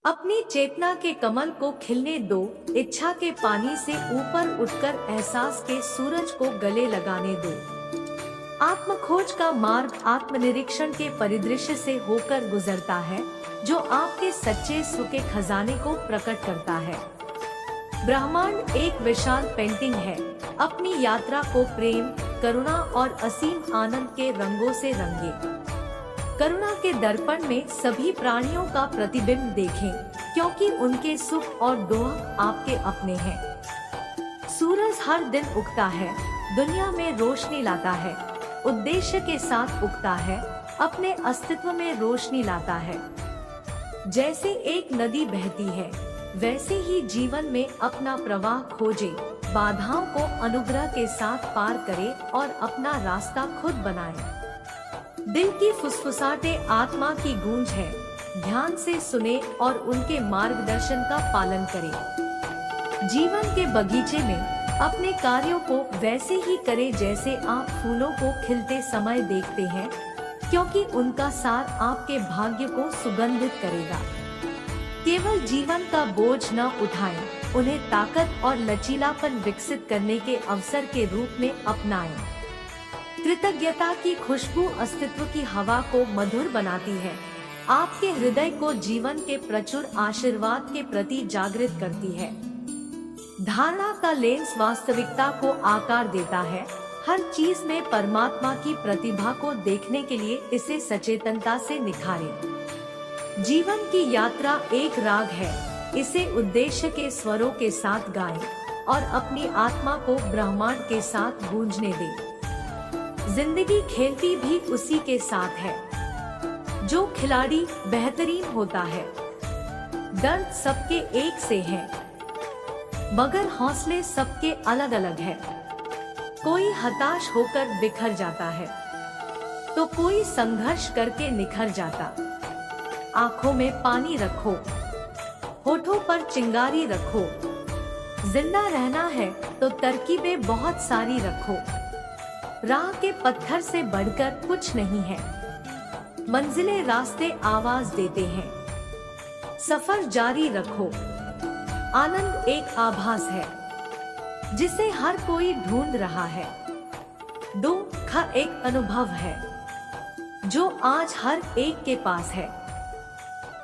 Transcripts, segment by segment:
अपनी चेतना के कमल को खिलने दो, इच्छा के पानी से ऊपर उठकर एहसास के सूरज को गले लगाने दो। आत्म खोज का मार्ग आत्मनिरीक्षण के परिदृश्य से होकर गुजरता है, जो आपके सच्चे सुख के खजाने को प्रकट करता है। ब्रह्मांड एक विशाल पेंटिंग है। अपनी यात्रा को प्रेम, करुणा और असीम आनंद के रंगों से रंगे। करुणा के दर्पण में सभी प्राणियों का प्रतिबिंब देखें, क्योंकि उनके सुख और दुख आपके अपने हैं। सूरज हर दिन उगता है, दुनिया में रोशनी लाता है, उद्देश्य के साथ उगता है, अपने अस्तित्व में रोशनी लाता है। जैसे एक नदी बहती है, वैसे ही जीवन में अपना प्रवाह खोजे, बाधाओं को अनुग्रह के साथ पार करे और अपना रास्ता खुद बनाए। दिल की फुसफुसाहटें आत्मा की गूंज है, ध्यान से सुने और उनके मार्गदर्शन का पालन करें। जीवन के बगीचे में अपने कार्यों को वैसे ही करें जैसे आप फूलों को खिलते समय देखते हैं, क्योंकि उनका सार आपके भाग्य को सुगंधित करेगा। केवल जीवन का बोझ न उठाएं, उन्हें ताकत और लचीलापन विकसित करने के अवसर के रूप में अपनाएं। कृतज्ञता की खुशबू अस्तित्व की हवा को मधुर बनाती है, आपके हृदय को जीवन के प्रचुर आशीर्वाद के प्रति जागृत करती है। धारणा का लेंस वास्तविकता को आकार देता है। हर चीज में परमात्मा की प्रतिभा को देखने के लिए इसे सचेतनता से निखारें। जीवन की यात्रा एक राग है, इसे उद्देश्य के स्वरों के साथ गाएं और अपनी आत्मा को ब्रह्मांड के साथ गूंजने दें। जिंदगी खेलती भी उसी के साथ है। जो खिलाड़ी बेहतरीन होता है, दर्द सबके एक से है, मगर हौसले सबके अलग अलग है। कोई हताश होकर बिखर जाता है, तो कोई संघर्ष करके निखर जाता। आंखों में पानी रखो, होठों पर चिंगारी रखो। जिंदा रहना है तो तरकीबें बहुत सारी रखो। राह के पत्थर से बढ़कर कुछ नहीं है, मंजिलें रास्ते आवाज देते हैं। सफर जारी रखो। आनंद एक आभास है, जिसे हर कोई ढूंढ रहा है। दुख एक अनुभव है, जो आज हर एक के पास है।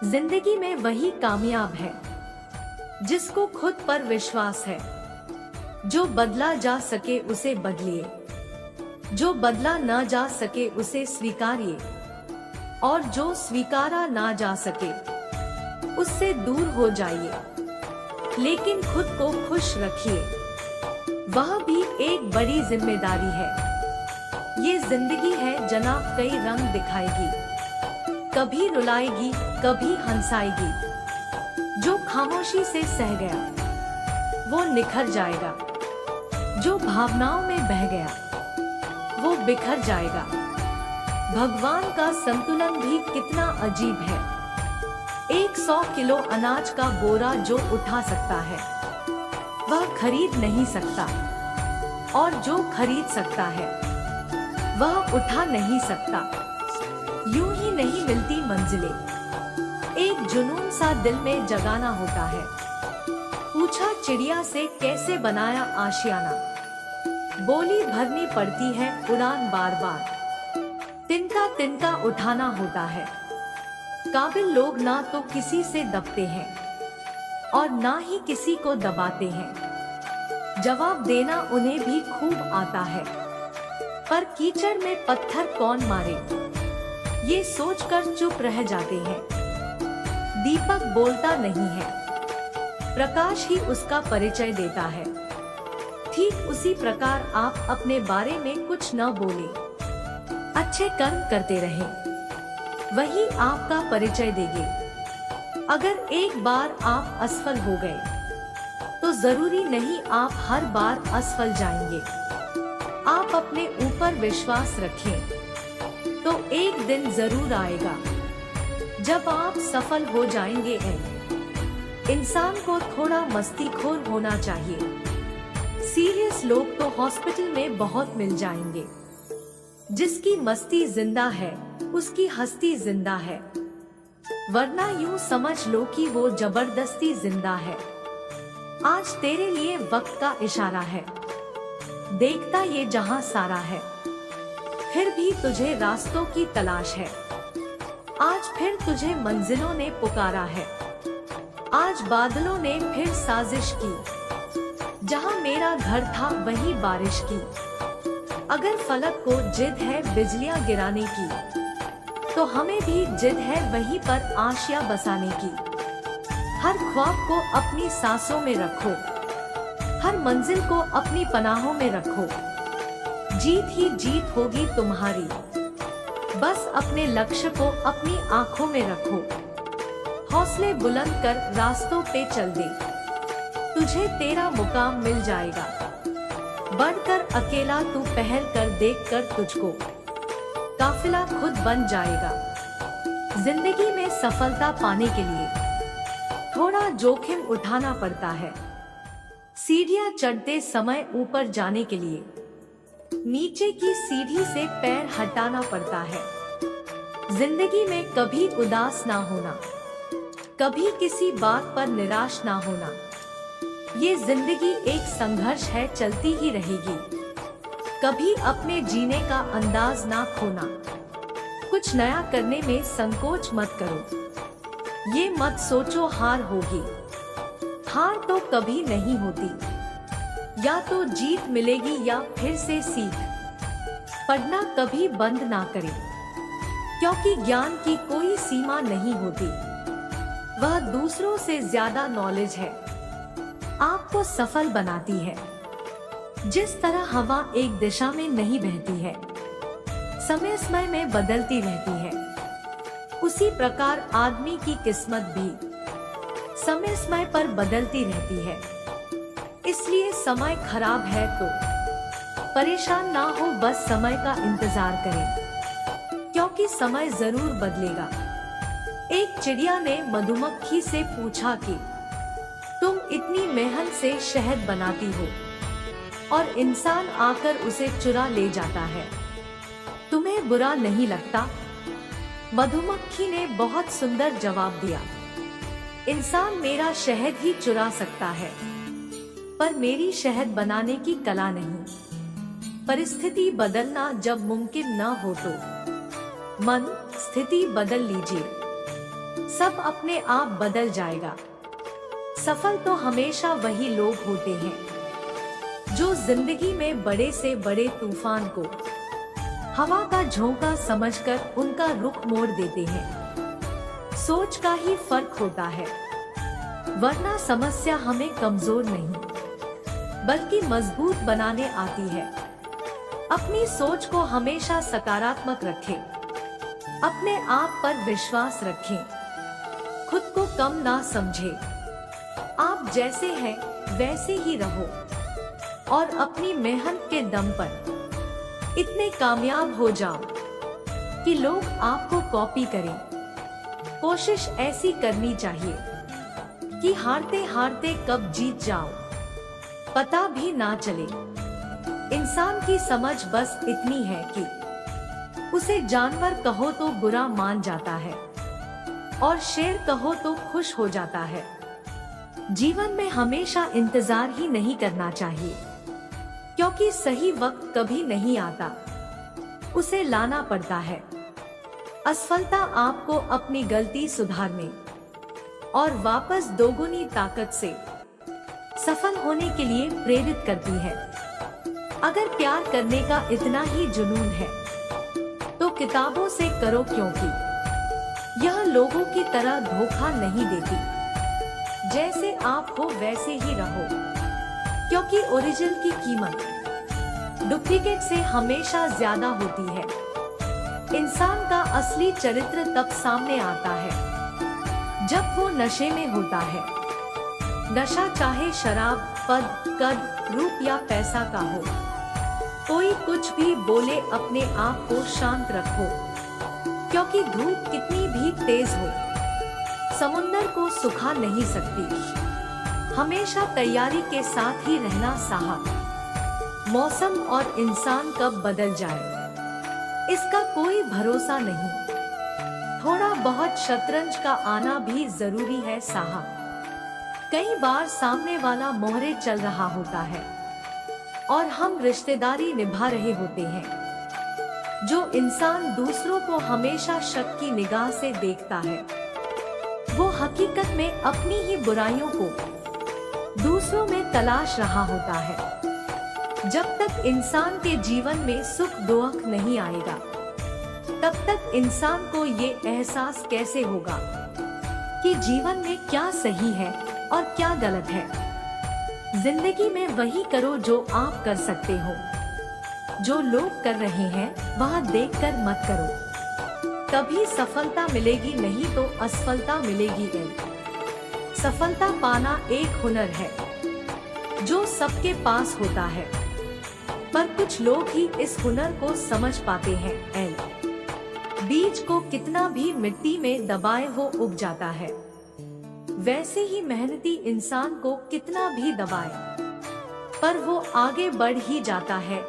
जिंदगी में वही कामयाब है, जिसको खुद पर विश्वास है। जो बदला जा सके उसे बदलिए, जो बदला न जा सके उसे स्वीकारिए, और जो स्वीकारा ना जा सके उससे दूर हो जाइए। लेकिन खुद को खुश रखिए, वह भी एक बड़ी जिम्मेदारी है। ये जिंदगी है जनाब, कई रंग दिखाएगी, कभी रुलाएगी, कभी हंसाएगी। जो खामोशी से सह गया, वो निखर जाएगा। जो भावनाओं में बह गया, वो बिखर जाएगा। भगवान का संतुलन भी कितना अजीब है। 100 किलो अनाज का बोरा जो उठा सकता है, वह खरीद नहीं सकता, और जो खरीद सकता है, वह उठा नहीं सकता। यूं ही नहीं मिलती मंजिलें, एक जुनून सा दिल में जगाना होता है। पूछा चिड़िया से कैसे बनाया आशियाना, बोली भरनी पड़ती है उड़ान बार बार। तिनका तिनका उठाना होता है। काबिल लोग ना तो किसी से दबते हैं, और ना ही किसी को दबाते हैं। जवाब देना उन्हें भी खूब आता है, पर कीचड़ में पत्थर कौन मारे, ये सोचकर चुप रह जाते हैं। दीपक बोलता नहीं है, प्रकाश ही उसका परिचय देता है। ठीक उसी प्रकार आप अपने बारे में कुछ न बोले, अच्छे कर्म करते रहें, वही आपका परिचय देंगे। अगर एक बार आप असफल हो गए, तो जरूरी नहीं आप हर बार असफल जाएंगे। आप अपने ऊपर विश्वास रखें, तो एक दिन जरूर आएगा जब आप सफल हो जाएंगे। इंसान को थोड़ा मस्तीखोर होना चाहिए। सीरियस लोग तो हॉस्पिटल में बहुत मिल जाएंगे। जिसकी मस्ती जिंदा है, उसकी हस्ती जिंदा है। वरना यूं समझ लो कि वो जबरदस्ती जिंदा है। आज तेरे लिए वक्त का इशारा है, देखता ये जहां सारा है, फिर भी तुझे रास्तों की तलाश है। आज फिर तुझे मंजिलों ने पुकारा है, आज बादलों ने फिर साजिश की, जहां मेरा घर था वहीं बारिश की। अगर फलक को जिद है बिजलियां गिराने की, तो हमें भी जिद है वहीं पर आशियां बसाने की। हर ख्वाब को अपनी सांसों में रखो, हर मंजिल को अपनी पनाहों में रखो। जीत ही जीत होगी तुम्हारी, बस अपने लक्ष्य को अपनी आंखों में रखो। हौसले बुलंद कर रास्तों पे चल दे, तुझे तेरा मुकाम मिल जाएगा। बढ़कर अकेला तू पहल कर, देख कर तुझको काफिला खुद बन जाएगा। जिंदगी में सफलता पाने के लिए थोड़ा जोखिम उठाना पड़ता है। सीढ़ियां चढ़ते समय ऊपर जाने के लिए नीचे की सीढ़ी से पैर हटाना पड़ता है। जिंदगी में कभी उदास ना होना, कभी किसी बात पर निराश ना होना। ये जिंदगी एक संघर्ष है, चलती ही रहेगी। कभी अपने जीने का अंदाज ना खोना, कुछ नया करने में संकोच मत करो। ये मत सोचो हार होगी, हार तो कभी नहीं होती। या तो जीत मिलेगी या फिर से सीख। पढ़ना कभी बंद ना करें, क्योंकि ज्ञान की कोई सीमा नहीं होती। वह दूसरों से ज्यादा नॉलेज है, आपको सफल बनाती है। जिस तरह हवा एक दिशा में नहीं बहती है, समय समय में बदलती रहती है, उसी प्रकार आदमी की किस्मत भी समय समय पर बदलती रहती है। इसलिए समय खराब है तो परेशान ना हो, बस समय का इंतजार करें, क्योंकि समय जरूर बदलेगा। एक चिड़िया ने मधुमक्खी से पूछा कि तुम इतनी मेहनत से शहद बनाती हो और इंसान आकर उसे चुरा ले जाता है, तुम्हें बुरा नहीं लगता? मधुमक्खी ने बहुत सुंदर जवाब दिया, इंसान मेरा शहद ही चुरा सकता है, पर मेरी शहद बनाने की कला नहीं। परिस्थिति बदलना जब मुमकिन न हो तो मन स्थिति बदल लीजिए, सब अपने आप बदल जाएगा। सफल तो हमेशा वही लोग होते हैं जो जिंदगी में बड़े से बड़े तूफान को हवा का झोंका समझकर उनका रुख मोड़ देते हैं। सोच का ही फर्क होता है, वरना समस्या हमें कमजोर नहीं बल्कि मजबूत बनाने आती है। अपनी सोच को हमेशा सकारात्मक रखें, अपने आप पर विश्वास रखें, खुद को कम ना समझें। आप जैसे हैं वैसे ही रहो और अपनी मेहनत के दम पर इतने कामयाब हो जाओ कि लोग आपको कॉपी करें। कोशिश ऐसी करनी चाहिए कि हारते हारते कब जीत जाओ पता भी ना चले। इंसान की समझ बस इतनी है कि उसे जानवर कहो तो बुरा मान जाता है और शेर कहो तो खुश हो जाता है। जीवन में हमेशा इंतजार ही नहीं करना चाहिए, क्योंकि सही वक्त कभी नहीं आता, उसे लाना पड़ता है। असफलता आपको अपनी गलती सुधारने और वापस दोगुनी ताकत से सफल होने के लिए प्रेरित करती है। अगर प्यार करने का इतना ही जुनून है तो किताबों से करो, क्योंकि यह लोगों की तरह धोखा नहीं देती। जैसे आप हो वैसे ही रहो, क्योंकि ओरिजिनल की कीमत डुप्लीकेट से हमेशा ज्यादा होती है। इंसान का असली चरित्र तब सामने आता है जब वो नशे में होता है। नशा चाहे शराब, पद, कद, रूप या पैसा का हो। कोई कुछ भी बोले, अपने आप को शांत रखो, क्योंकि धूप कितनी भी तेज हो समुंदर को सुखा नहीं सकती। हमेशा तैयारी के साथ ही रहना साहब। मौसम और इंसान कब बदल जाए इसका कोई भरोसा नहीं। थोड़ा बहुत शतरंज का आना भी जरूरी है साहब। कई बार सामने वाला मोहरे चल रहा होता है और हम रिश्तेदारी निभा रहे होते हैं। जो इंसान दूसरों को हमेशा शक की निगाह से देखता है, वो हकीकत में अपनी ही बुराइयों को दूसरों में तलाश रहा होता है। जब तक इंसान के जीवन में सुख दुख नहीं आएगा, तब तक इंसान को ये एहसास कैसे होगा कि जीवन में क्या सही है और क्या गलत है। जिंदगी में वही करो जो आप कर सकते हो। जो लोग कर रहे हैं वह देखकर मत करो, तभी सफलता मिलेगी, नहीं तो असफलता मिलेगी। सफलता पाना एक हुनर है जो सबके पास होता है, पर कुछ लोग ही इस हुनर को समझ पाते हैं। बीज को कितना भी मिट्टी में दबाए वो उग जाता है, वैसे ही मेहनती इंसान को कितना भी दबाए पर वो आगे बढ़ ही जाता है।